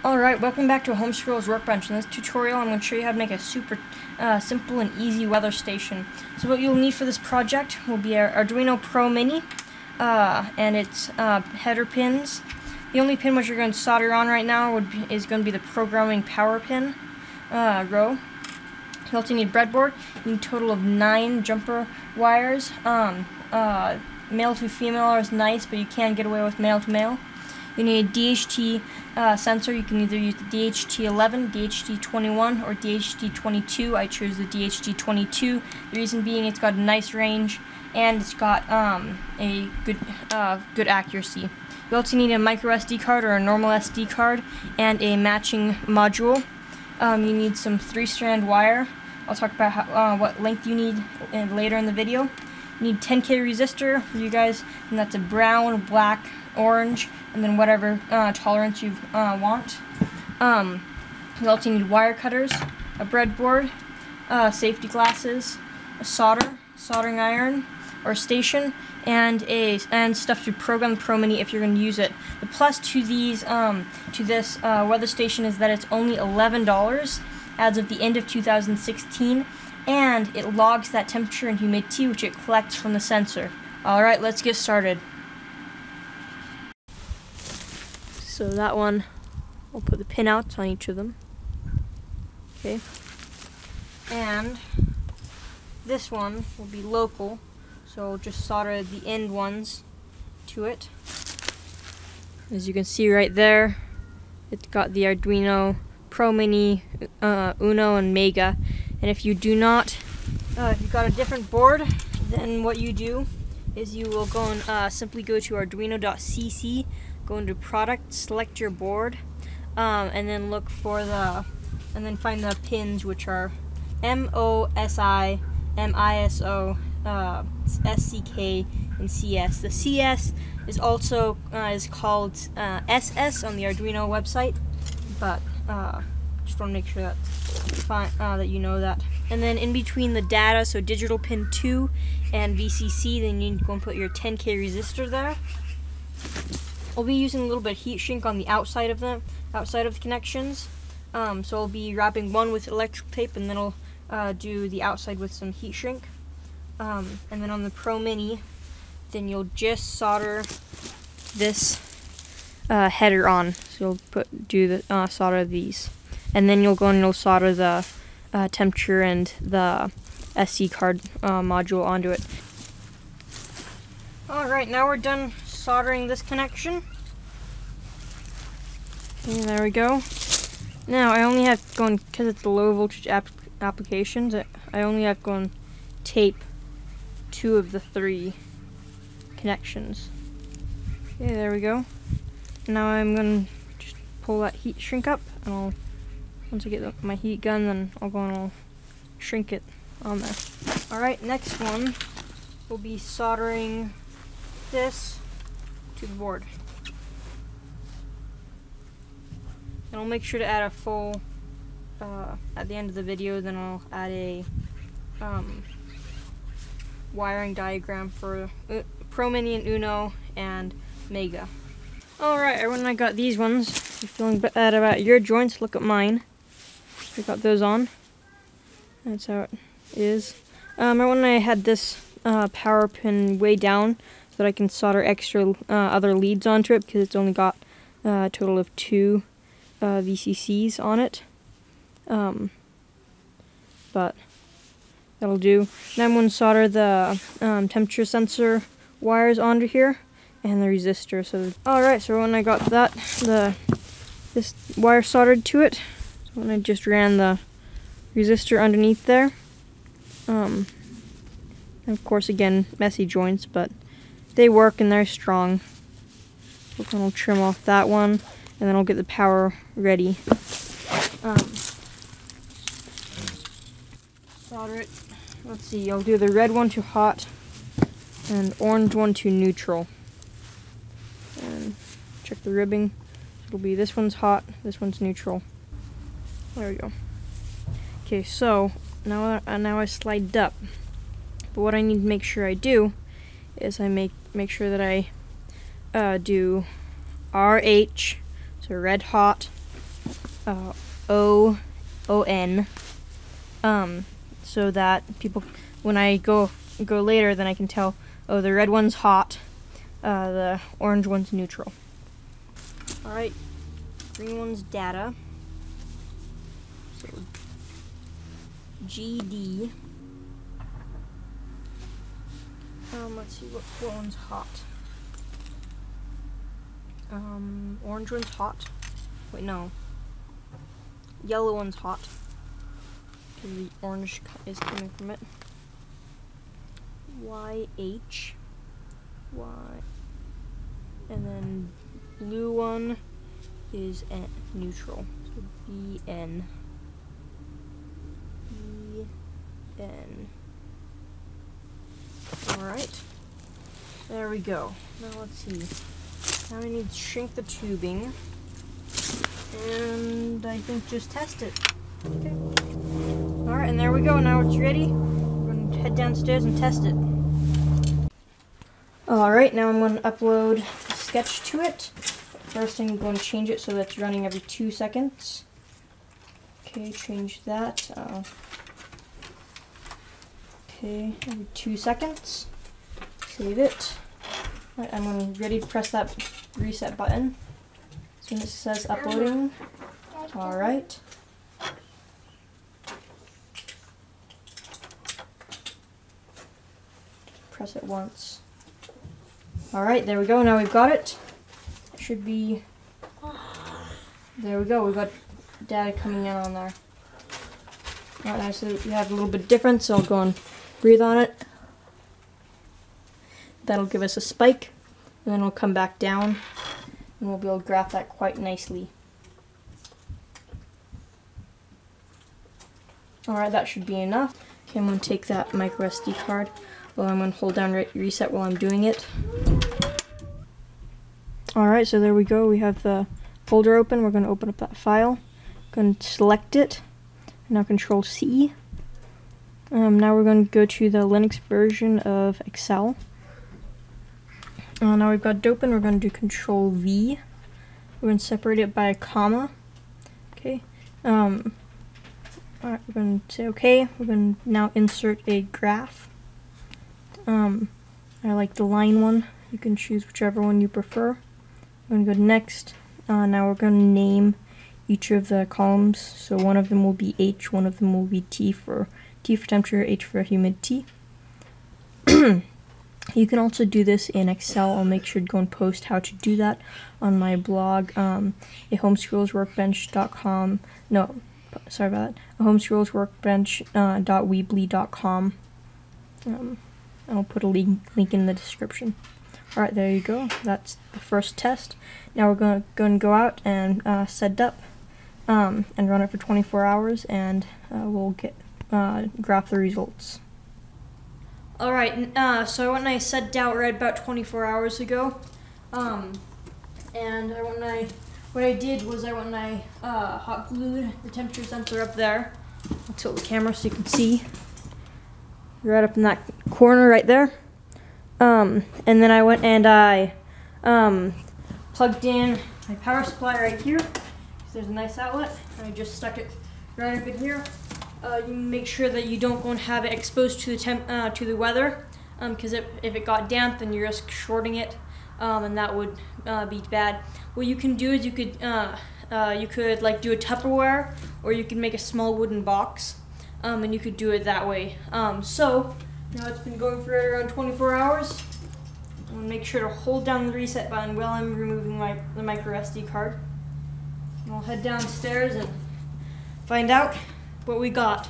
Alright, welcome back to a Homeschool's Workbench. In this tutorial I'm going to show you how to make a super simple and easy weather station. So what you'll need for this project will be our Arduino Pro Mini and its header pins. The only pin which you're going to solder on right now is going to be the programming power pin row. You also need breadboard. You need a total of 9 jumper wires. Male to female is nice, but you can get away with male to male. You need a DHT sensor. You can either use the DHT11, DHT21, or DHT22. I chose the DHT22. The reason being it's got a nice range and it's got a good accuracy. You also need a micro SD card or a normal SD card and a matching module. You need some 3-strand wire. I'll talk about how, what length you need later in the video. You need 10K resistor for you guys, and that's a brown, black, orange, and then whatever tolerance you want. You also need wire cutters, a breadboard, safety glasses, a soldering iron or station, and stuff to program the Pro Mini if you're going to use it. The plus to this weather station is that it's only $11 as of the end of 2016, and it logs that temperature and humidity which it collects from the sensor. Alright, let's get started. So that one, we'll put the pin outs on each of them. Okay. And this one will be local, so we'll just solder the end ones to it. As you can see right there, it's got the Arduino Pro Mini, Uno, and Mega. And if you do not, if you've got a different board, then what you do is you will go and simply go to arduino.cc, go into product, select your board, and then look for and then find the pins, which are MOSI, MISO, SCK, and CS. The CS is also is called SS on the Arduino website, but just want to make sure that you know that. And then in between the data, so digital pin 2 and VCC, then you need to go and put your 10K resistor there. I'll be using a little bit of heat shrink on the outside of the connections. So I'll be wrapping one with electrical tape, and then I'll do the outside with some heat shrink. And then on the Pro Mini, then you'll just solder this header on. So you'll solder these, and then you'll go and you'll solder the temperature and the SD card module onto it. Alright, now we're done soldering this connection. And there we go. Now I only have going, because it's the low voltage applications, I only have going tape 2 of the 3 connections. Okay, there we go. Now I'm going to just pull that heat shrink up, and once I get my heat gun, then I'll go and I'll shrink it on there. Alright, next one will be soldering this to the board. And I'll make sure to add a full, at the end of the video, then I'll add a wiring diagram for Pro Mini and Uno and Mega. Alright, when I got these ones, if you're feeling bad about your joints, look at mine. I got those on. That's how it is. When I had this power pin way down so that I can solder extra other leads onto it, because it's only got a total of 2 VCCs on it. But that'll do. Now I'm going to solder the temperature sensor wires onto here and the resistor. So alright, so when I got this wire soldered to it, so when I just ran the resistor underneath there, and of course again messy joints, but they work and they're strong. So I'll trim off that one, and then I'll get the power ready. Solder it. Let's see, I'll do the red one to hot and orange one to neutral. And check the ribbing. It'll be this one's hot, this one's neutral. There we go. Okay, so now I slide it up. But what I need to make sure I do is I make sure that I do RH, so red hot, O-N, so that people, when I go later, then I can tell, oh, the red one's hot, the orange one's neutral. Alright, green one's data. So GD. Let's see what one's hot. Orange one's hot. Wait, no. Yellow one's hot. Because the orange is coming from it. YH. Y. And then blue one is neutral. So BN. BN. Alright. There we go. Now let's see. Now we need to shrink the tubing. And I think just test it. Okay. Alright, and there we go. Now it's ready. We're going to head downstairs and test it. Alright, now I'm going to upload the sketch to it. First I'm going to change it so that it's running every 2 seconds. Okay, change that. Okay, every 2 seconds. Save it. Alright, I'm ready to press that reset button. As soon as it says uploading. Alright. Press it once. Alright, there we go. Now we've got it. It should be... There we go. We've got data coming in on there. Alright, now so we have a little bit of difference, so I'll go and breathe on it. That'll give us a spike, and then it'll come back down, and we'll be able to graph that quite nicely. Alright, that should be enough. Okay, I'm going to take that micro SD card. Well, I'm going to hold down reset while I'm doing it. Alright, so there we go. We have the folder open. We're going to open up that file. Going to select it. Now Control C. Now we're going to go to the Linux version of Excel. Now we've got it open. We're going to do Control V. We're going to separate it by a comma. Okay. Alright, we're going to say OK. We're going to now insert a graph. I like the line one. You can choose whichever one you prefer. I'm going to go to next. Now we're going to name each of the columns. So one of them will be H, one of them will be T for temperature, H for humidity. You can also do this in Excel. I'll make sure to go and post how to do that on my blog, ahomeschoolsworkbench.com. No, sorry about that. ahomeschoolsworkbench.weebly.com. I'll put a link in the description. Alright, there you go. That's the first test. Now we're going to go out and set it up and run it for 24 hours, and we'll graph the results. Alright, so when I set it out right about 24 hours ago, and what I did was I went and I hot glued the temperature sensor up there. I'll tilt the camera so you can see. Right up in that corner right there. And then I went and I plugged in my power supply right here. There's a nice outlet. And I just stuck it right up in here. You make sure that you don't go and have it exposed to the weather, because if it got damp, then you risk shorting it, and that would be bad. What you can do is you could like do a Tupperware, or you can make a small wooden box, and you could do it that way. So now it's been going for around 24 hours. I'm gonna make sure to hold down the reset button while I'm removing the micro SD card. And I'll head downstairs and find out what we got.